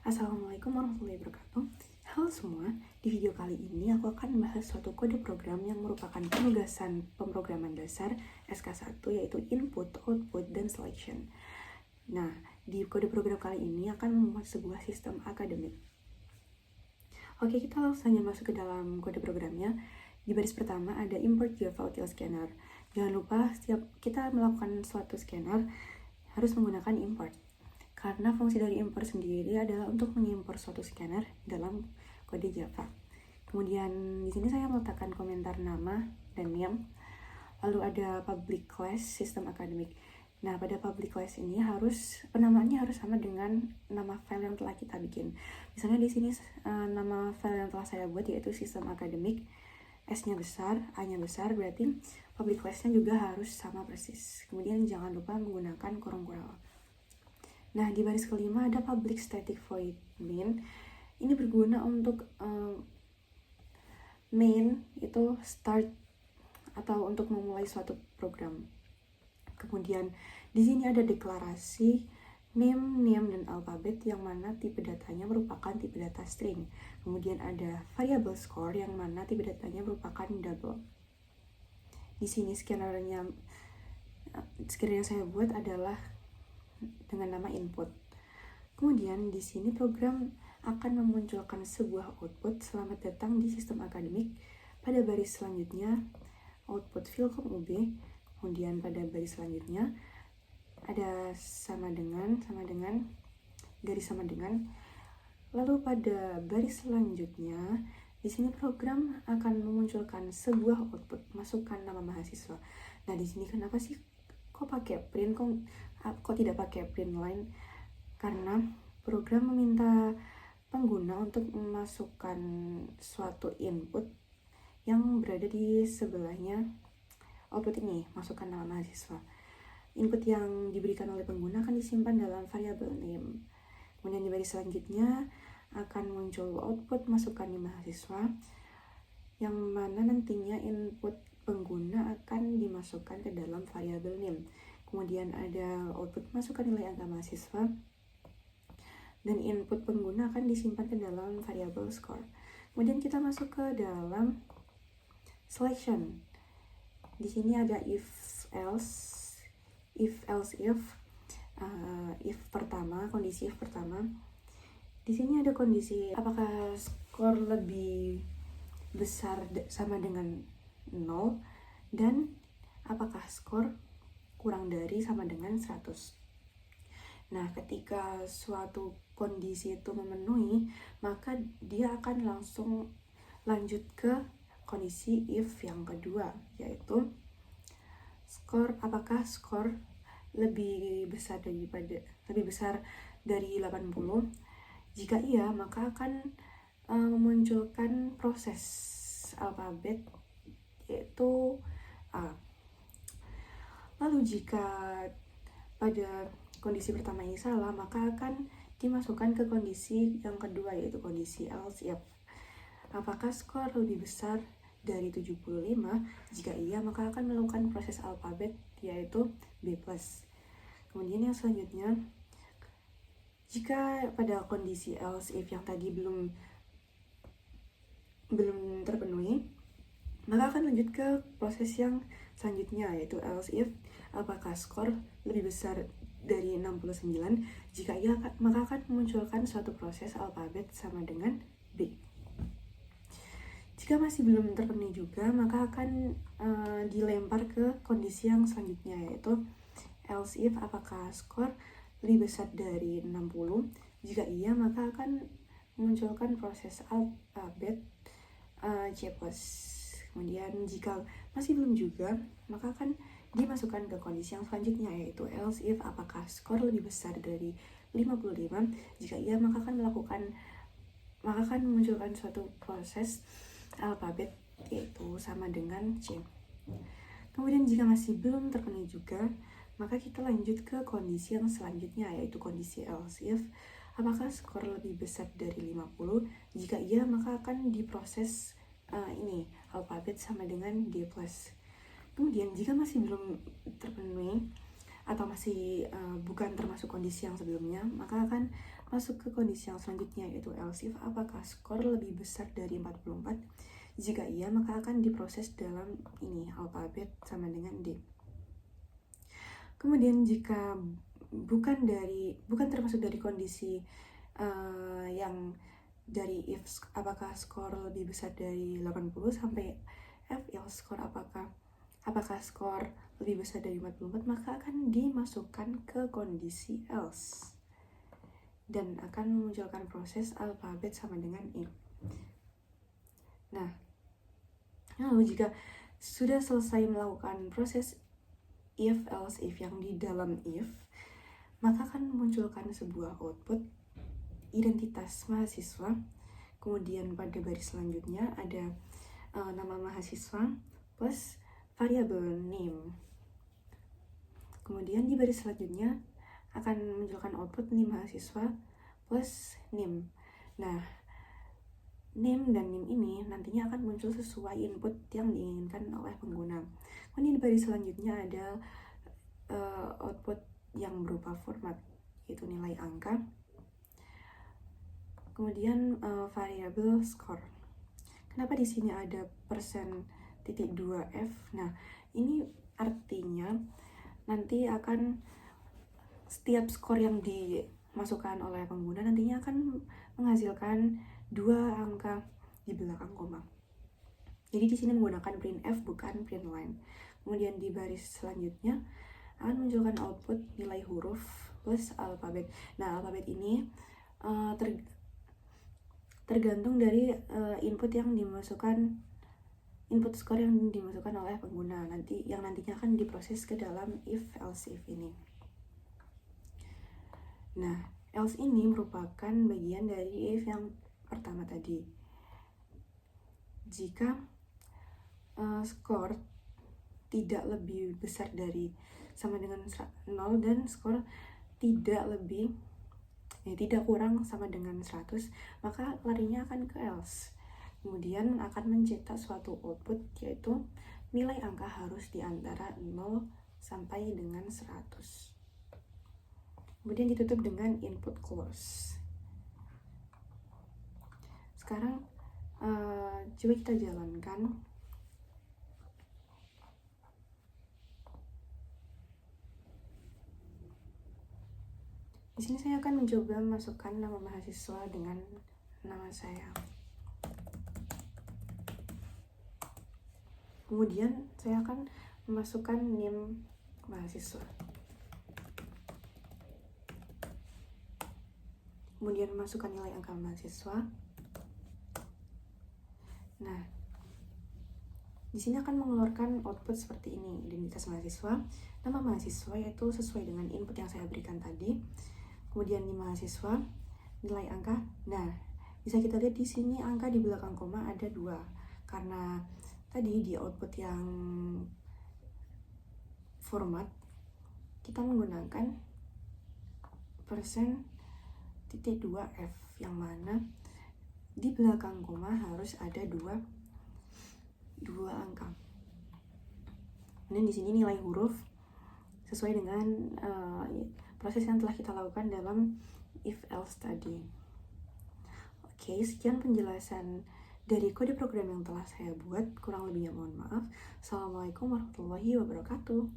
Assalamualaikum warahmatullahi wabarakatuh. Halo semua, di video kali ini aku akan membahas suatu kode program yang merupakan penugasan pemrograman dasar SK1, yaitu input, output, dan selection. Nah, di kode program kali ini akan membuat sebuah sistem akademik. Oke, kita langsung saja masuk ke dalam kode programnya. Di baris pertama ada import Java Util Scanner. Jangan lupa setiap kita melakukan suatu scanner harus menggunakan import. Karena fungsi dari import sendiri adalah untuk mengimport suatu scanner dalam kode Java. Kemudian di sini saya meletakkan komentar nama dan name. Lalu ada public class sistem akademik. Nah, pada public class ini penamaannya harus sama dengan nama file yang telah kita bikin. Misalnya di sini nama file yang telah saya buat yaitu sistem akademik. S-nya besar, A-nya besar, berarti public class-nya juga harus sama persis. Kemudian jangan lupa menggunakan kurung kurang. Nah, di baris kelima ada public static void main. Ini berguna untuk main itu start atau untuk memulai suatu program. Kemudian di sini ada deklarasi name, dan alfabet yang mana tipe datanya merupakan tipe data string. Kemudian ada variable score yang mana tipe datanya merupakan double. Di sini scanner yang saya buat adalah dengan nama input. Kemudian di sini program akan memunculkan sebuah output selamat datang di sistem akademik. Pada baris selanjutnya output Filkom UB. Kemudian pada baris selanjutnya ada sama dengan garis sama dengan. Lalu pada baris selanjutnya di sini program akan memunculkan sebuah output, masukkan nama mahasiswa. Nah, di sini kenapa sih kok pakai print, kok tidak pakai print line? Karena program meminta pengguna untuk memasukkan suatu input yang berada di sebelahnya output ini, masukkan nama mahasiswa. Input yang diberikan oleh pengguna akan disimpan dalam variabel name. Kemudian di baris selanjutnya akan muncul output masukkan nama mahasiswa, yang mana nantinya input pengguna akan dimasukkan ke dalam variabel name. Kemudian ada output masukkan nilai angka mahasiswa, dan input pengguna akan disimpan ke dalam variabel score. Kemudian kita masuk ke dalam selection. Di sini ada if pertama, kondisi if pertama. Di sini ada kondisi apakah skor lebih besar sama dengan 0 dan apakah skor kurang dari sama dengan 100. Nah, ketika suatu kondisi itu memenuhi, maka dia akan langsung lanjut ke kondisi if yang kedua, yaitu apakah skor lebih besar dari 80. Jika iya, maka akan memunculkan proses alfabet yaitu A. Lalu jika pada kondisi pertama ini salah, maka akan dimasukkan ke kondisi yang kedua, yaitu kondisi else if. Apakah skor lebih besar dari 75? Jika iya, maka akan melakukan proses alfabet yaitu B+. Kemudian yang selanjutnya, jika pada kondisi else if yang tadi belum terpenuhi, maka akan lanjut ke proses yang selanjutnya, yaitu else if apakah skor lebih besar dari 69. Jika iya, maka akan memunculkan suatu proses alfabet sama dengan B. Jika masih belum terpenuhi juga, maka akan dilempar ke kondisi yang selanjutnya, yaitu else if apakah skor lebih besar dari 60. Jika iya, maka akan memunculkan proses alfabet C+. Kemudian jika masih belum juga, maka akan dimasukkan ke kondisi yang selanjutnya, yaitu else if apakah skor lebih besar dari 55. Jika iya, maka akan memunculkan suatu proses alfabet yaitu sama dengan C. Kemudian jika masih belum terpenuhi juga, maka kita lanjut ke kondisi yang selanjutnya, yaitu kondisi else if apakah skor lebih besar dari 50. Jika iya, maka akan diproses alfabet sama dengan D+. Kemudian jika masih belum terpenuhi atau masih bukan termasuk kondisi yang sebelumnya, maka akan masuk ke kondisi yang selanjutnya, yaitu else if apakah skor lebih besar dari 44. Jika iya, maka akan diproses dalam ini alfabet sama dengan D. Kemudian jika bukan termasuk dari kondisi yang dari if apakah skor lebih besar dari 80 sampai F else skor apakah skor lebih besar dari 44, maka akan dimasukkan ke kondisi else dan akan memunculkan proses alfabet sama dengan if. Nah, lalu jika sudah selesai melakukan proses if else if yang di dalam if, maka akan memunculkan sebuah output identitas mahasiswa. Kemudian pada baris selanjutnya ada nama mahasiswa plus variabel name. Kemudian di baris selanjutnya akan memunculkan output name mahasiswa plus name. Nah, name dan name ini nantinya akan muncul sesuai input yang diinginkan oleh pengguna. Kemudian di baris selanjutnya ada output yang berupa format, yaitu nilai angka. Kemudian variabel score. Kenapa di sini ada %2f? Nah, ini artinya nanti akan setiap skor yang dimasukkan oleh pengguna nantinya akan menghasilkan 2 angka di belakang koma. Jadi di sini menggunakan printf bukan printline. Kemudian di baris selanjutnya akan munculkan output nilai huruf plus alfabet. Nah, alfabet ini tergantung dari input skor yang dimasukkan oleh pengguna yang nantinya akan diproses ke dalam if else if ini. Nah, else ini merupakan bagian dari if yang pertama tadi. Jika skor tidak lebih besar dari sama dengan 0 dan skor tidak kurang sama dengan 100, maka larinya akan ke else. Kemudian akan mencetak suatu output, yaitu nilai angka harus di antara 0 sampai dengan 100. Kemudian ditutup dengan input close. Sekarang coba kita jalankan. Di sini saya akan mencoba masukkan nama mahasiswa dengan nama saya. Kemudian saya akan memasukkan name mahasiswa. Kemudian memasukkan nilai angka mahasiswa. Nah, di sini akan mengeluarkan output seperti ini, identitas mahasiswa, nama mahasiswa yaitu sesuai dengan input yang saya berikan tadi. Kemudian di mahasiswa, nilai angka. Nah, bisa kita lihat di sini angka di belakang koma ada 2. Karena tadi di output yang format kita menggunakan %2f yang mana di belakang koma harus ada 2 angka. Dan di sini nilai huruf sesuai dengan proses yang telah kita lakukan dalam if else tadi. Oke, sekian penjelasan dari kode program yang telah saya buat. Kurang lebihnya mohon maaf. Assalamualaikum warahmatullahi wabarakatuh.